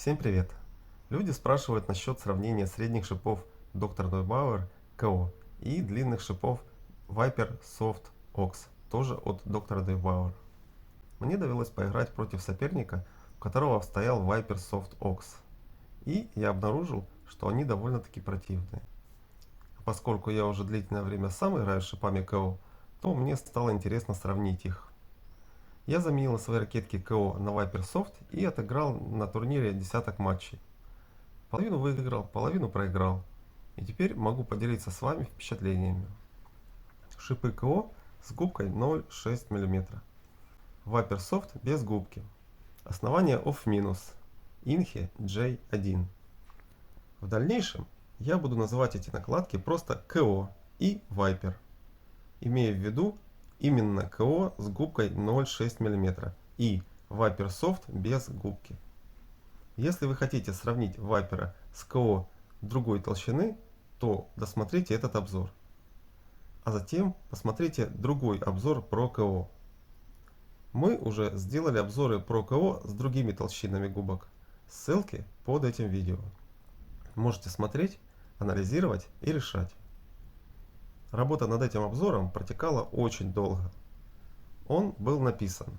Всем привет! Люди спрашивают насчет сравнения средних шипов Dr. Neubauer КО и длинных шипов Viper Soft Ox, тоже от Dr. Neubauer. Мне довелось поиграть против соперника, у которого стоял Viper Soft Ox, и я обнаружил, что они довольно-таки противные. А поскольку я уже длительное время сам играю с шипами КО, то мне стало интересно сравнить их. Я заменил свои ракетки КО на Viper Soft и отыграл на турнире десяток матчей. Половину выиграл, половину проиграл. И теперь могу поделиться с вами впечатлениями. Шипы КО с губкой 0,6 мм. Viper Soft без губки. Основание OFF-, Inhe J1. В дальнейшем я буду называть эти накладки просто КО и Viper, имея в виду именно КО с губкой 0,6 мм и Viper Soft без губки. Если вы хотите сравнить Viper с КО другой толщины, то досмотрите этот обзор. А затем посмотрите другой обзор про КО. Мы уже сделали обзоры про КО с другими толщинами губок. Ссылки под этим видео. Можете смотреть, анализировать и решать. Работа над этим обзором протекала очень долго. Он был написан.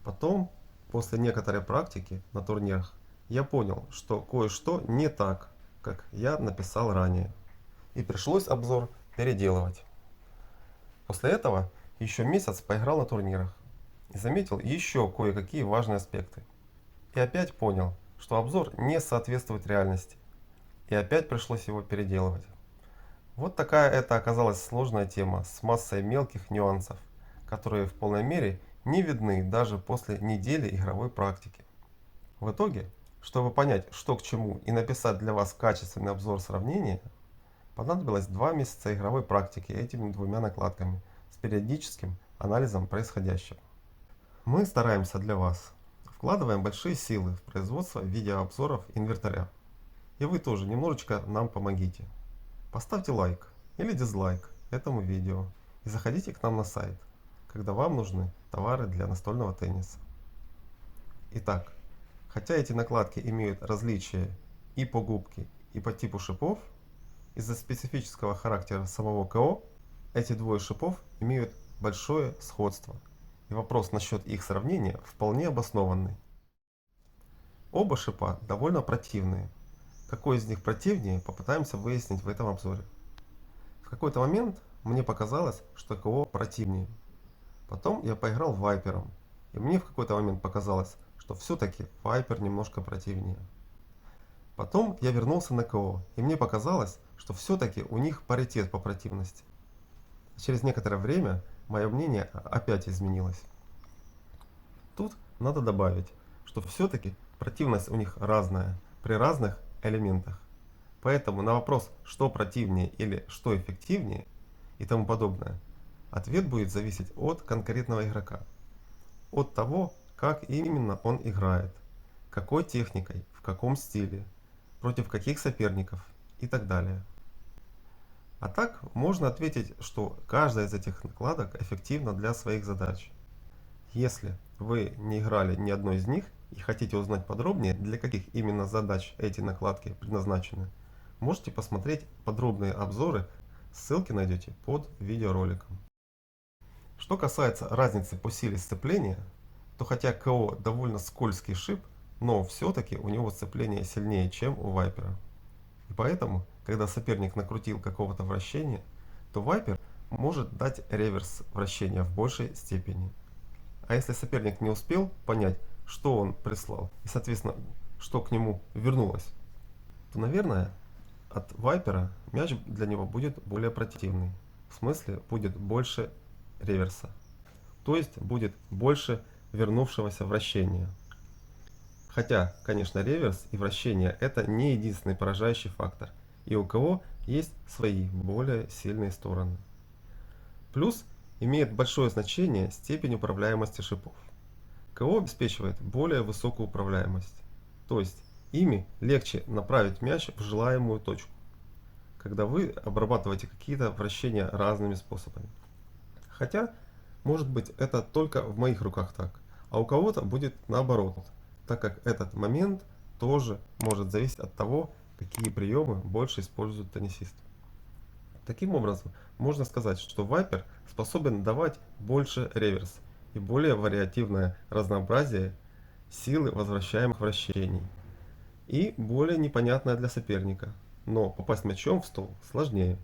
Потом, после некоторой практики на турнирах, я понял, что кое-что не так, как я написал ранее. И пришлось обзор переделывать. После этого еще месяц поиграл на турнирах. И заметил еще кое-какие важные аспекты. И опять понял, что обзор не соответствует реальности. И опять пришлось его переделывать. Вот такая это оказалась сложная тема с массой мелких нюансов, которые в полной мере не видны даже после недели игровой практики. В итоге, чтобы понять, что к чему и написать для вас качественный обзор сравнения, понадобилось 2 месяца игровой практики этими двумя накладками с периодическим анализом происходящего. Мы стараемся для вас, вкладываем большие силы в производство видеообзоров инвертаря. И вы тоже немножечко нам помогите. Поставьте лайк или дизлайк этому видео и заходите к нам на сайт, когда вам нужны товары для настольного тенниса. Итак, хотя эти накладки имеют различия и по губке, и по типу шипов, из-за специфического характера самого КО, эти двое шипов имеют большое сходство, и вопрос насчет их сравнения вполне обоснованный. Оба шипа довольно противные. Какой из них противнее, попытаемся выяснить в этом обзоре. В какой-то момент мне показалось, что КО противнее. Потом я поиграл Вайпером, и мне в какой-то момент показалось, что все-таки Viper немножко противнее. Потом я вернулся на КО, и мне показалось, что все-таки у них паритет по противности. Через некоторое время мое мнение опять изменилось. Тут надо добавить, что все-таки противность у них разная при разных элементах. Поэтому на вопрос, что противнее или что эффективнее и тому подобное, ответ будет зависеть от конкретного игрока. От того, как именно он играет, какой техникой, в каком стиле, против каких соперников и так далее. А так можно ответить, что каждая из этих накладок эффективна для своих задач. Если вы не играли ни одной из них и хотите узнать подробнее, для каких именно задач эти накладки предназначены, можете посмотреть подробные обзоры, ссылки найдете под видеороликом. Что касается разницы по силе сцепления, то хотя КО довольно скользкий шип, но все-таки у него сцепление сильнее, чем у Вайпера. И поэтому, когда соперник накрутил какого-то вращения, то Вайпер может дать реверс вращения в большей степени. А если соперник не успел понять, что он прислал, и соответственно, что к нему вернулось, то, наверное, от Вайпера мяч для него будет более противный. В смысле, будет больше реверса. То есть будет больше вернувшегося вращения. Хотя, конечно, реверс и вращение это не единственный поражающий фактор. И у кого есть свои более сильные стороны. Плюс имеет большое значение степень управляемости шипов. КО обеспечивает более высокую управляемость. То есть ими легче направить мяч в желаемую точку, когда вы обрабатываете какие-то вращения разными способами. Хотя, может быть, это только в моих руках так, а у кого-то будет наоборот, так как этот момент тоже может зависеть от того, какие приемы больше использует теннисист. Таким образом, можно сказать, что Viper способен давать больше реверс и более вариативное разнообразие силы возвращаемых вращений и более непонятное для соперника, но попасть мячом в стол сложнее.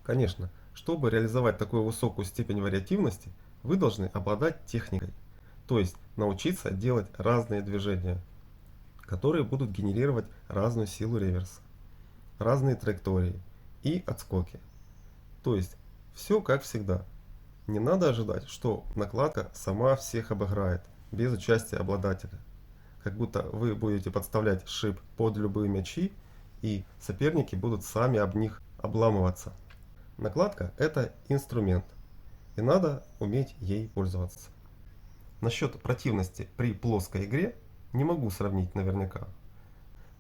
Конечно, чтобы реализовать такую высокую степень вариативности, вы должны обладать техникой, то есть научиться делать разные движения, которые будут генерировать разную силу реверса, разные траектории и отскоки. То есть все как всегда. Не надо ожидать, что накладка сама всех обыграет, без участия обладателя. Как будто вы будете подставлять шип под любые мячи, и соперники будут сами об них обламываться. Накладка – это инструмент, и надо уметь ей пользоваться. Насчет противности при плоской игре не могу сравнить наверняка.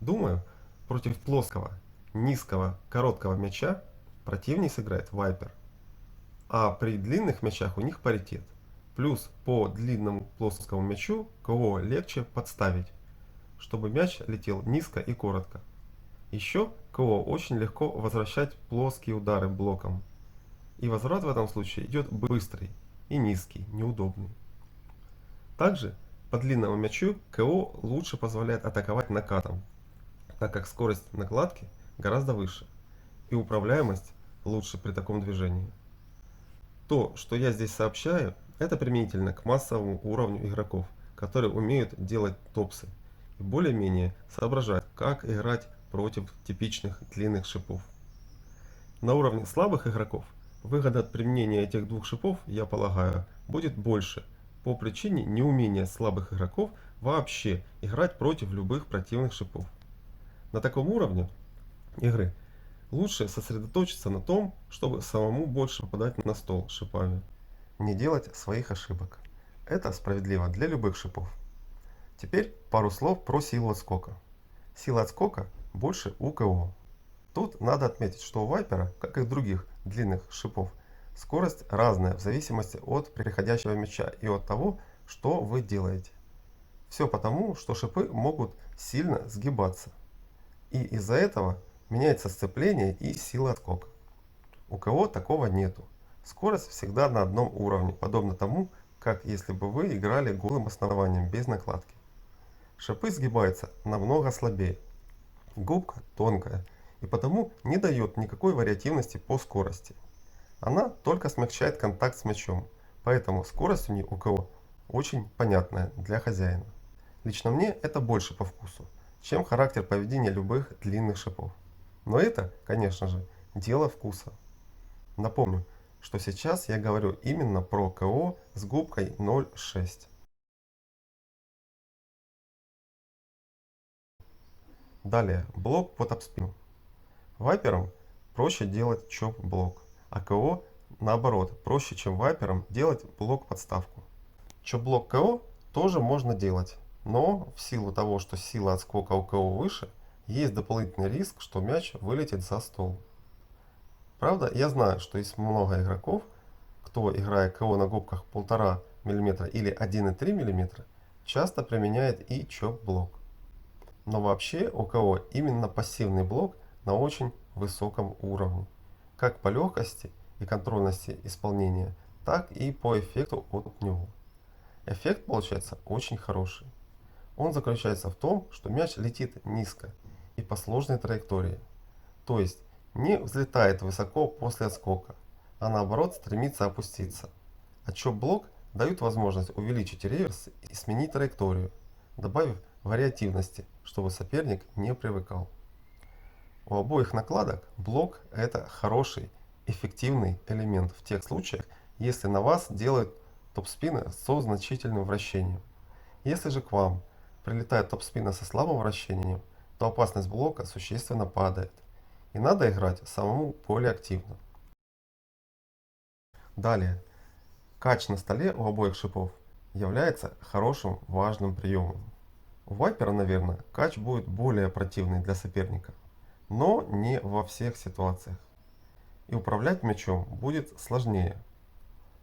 Думаю, против плоского, низкого, короткого мяча противнее сыграет Viper. А при длинных мячах у них паритет. Плюс по длинному плоскому мячу КО легче подставить, чтобы мяч летел низко и коротко. Еще КО очень легко возвращать плоские удары блоком. И возврат в этом случае идет быстрый и низкий, неудобный. Также по длинному мячу КО лучше позволяет атаковать накатом, так как скорость накладки гораздо выше и управляемость лучше при таком движении. То, что я здесь сообщаю, это применительно к массовому уровню игроков, которые умеют делать топсы и более-менее соображают, как играть против типичных длинных шипов. На уровне слабых игроков выгода от применения этих двух шипов, я полагаю, будет больше по причине неумения слабых игроков вообще играть против любых противных шипов. На таком уровне игры лучше сосредоточиться на том, чтобы самому больше попадать на стол шипами. Не делать своих ошибок. Это справедливо для любых шипов. Теперь пару слов про силу отскока. Сила отскока больше у КО. Тут надо отметить, что у Вайпера, как и других длинных шипов, скорость разная в зависимости от переходящего мяча и от того, что вы делаете. Все потому, что шипы могут сильно сгибаться. И из-за этого меняется сцепление и сила отскока. У КО такого нету. Скорость всегда на одном уровне, подобно тому, как если бы вы играли голым основанием без накладки. Шипы сгибаются намного слабее. Губка тонкая и потому не дает никакой вариативности по скорости. Она только смягчает контакт с мячом, поэтому скорость у них у КО очень понятная для хозяина. Лично мне это больше по вкусу, чем характер поведения любых длинных шипов. Но это, конечно же, дело вкуса. Напомню, что сейчас я говорю именно про КО с губкой 0,6. Далее, блок по топспину. Вайперам проще делать чоп-блок, а КО наоборот, проще, чем вайперам делать блок-подставку. Чоп-блок КО тоже можно делать, но в силу того, что сила отскока у КО выше, есть дополнительный риск, что мяч вылетит за стол. Правда, я знаю, что есть много игроков, кто, играя КО на губках 1,5 мм или 1,3 мм, часто применяет и чоп-блок. Но вообще у КО именно пассивный блок на очень высоком уровне, как по легкости и контрольности исполнения, так и по эффекту от него. Эффект получается очень хороший. Он заключается в том, что мяч летит низко и по сложной траектории, то есть не взлетает высоко после отскока, а наоборот стремится опуститься. А чоп-блок дает возможность увеличить реверс и сменить траекторию, добавив вариативности, чтобы соперник не привыкал. У обоих накладок блок – это хороший, эффективный элемент в тех случаях, если на вас делают топ-спины со значительным вращением. Если же к вам прилетает топ-спина со слабым вращением, то опасность блока существенно падает, и надо играть самому более активно. Далее, кач на столе у обоих шипов является хорошим важным приемом. У вайпера, наверное, кач будет более противный для соперника, но не во всех ситуациях. И управлять мячом будет сложнее.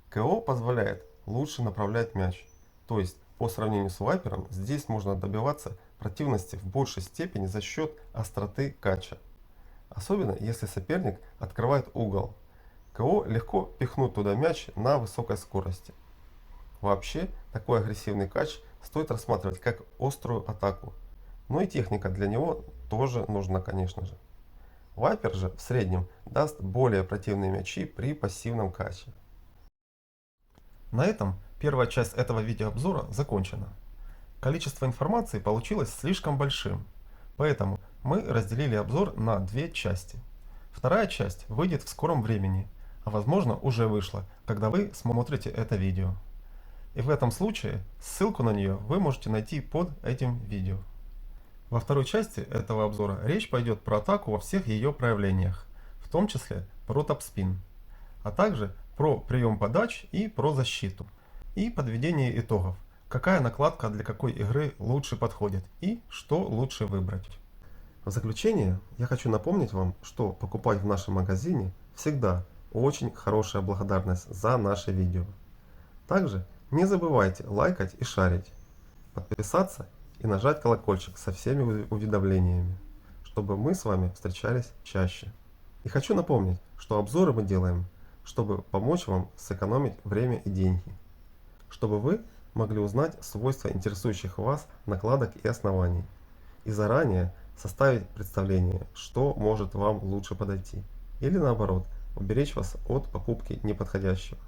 КО позволяет лучше направлять мяч, то есть По сравнению с вайпером, здесь можно добиваться противности в большей степени за счет остроты катча. Особенно если соперник открывает угол. КО легко пихнуть туда мяч на высокой скорости. Вообще, такой агрессивный катч стоит рассматривать как острую атаку. Но и техника для него тоже нужна, конечно же. Вайпер же в среднем даст более противные мячи при пассивном катче. На этом первая часть этого видеообзора закончена. Количество информации получилось слишком большим, поэтому мы разделили обзор на две части. Вторая часть выйдет в скором времени, а возможно уже вышла, когда вы смотрите это видео. И в этом случае ссылку на нее вы можете найти под этим видео. Во второй части этого обзора речь пойдет про атаку во всех ее проявлениях, в том числе про топспин, а также про прием подач и про защиту, и подведение итогов, какая накладка для какой игры лучше подходит и что лучше выбрать. В заключение я хочу напомнить вам, что покупать в нашем магазине всегда очень хорошая благодарность за наши видео. Также не забывайте лайкать и шарить, подписаться и нажать колокольчик со всеми уведомлениями, чтобы мы с вами встречались чаще. И хочу напомнить, что обзоры мы делаем, чтобы помочь вам сэкономить время и деньги, чтобы вы могли узнать свойства интересующих вас накладок и оснований, и заранее составить представление, что может вам лучше подойти, или наоборот, уберечь вас от покупки неподходящего.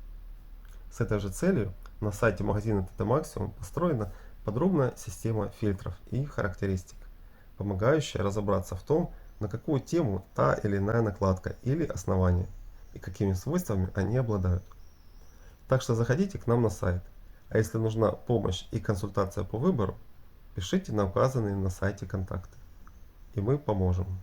С этой же целью на сайте магазина TT Maximum построена подробная система фильтров и характеристик, помогающая разобраться в том, на какую тему та или иная накладка или основание, и какими свойствами они обладают. Так что заходите к нам на сайт, а если нужна помощь и консультация по выбору, пишите на указанные на сайте контакты, и мы поможем.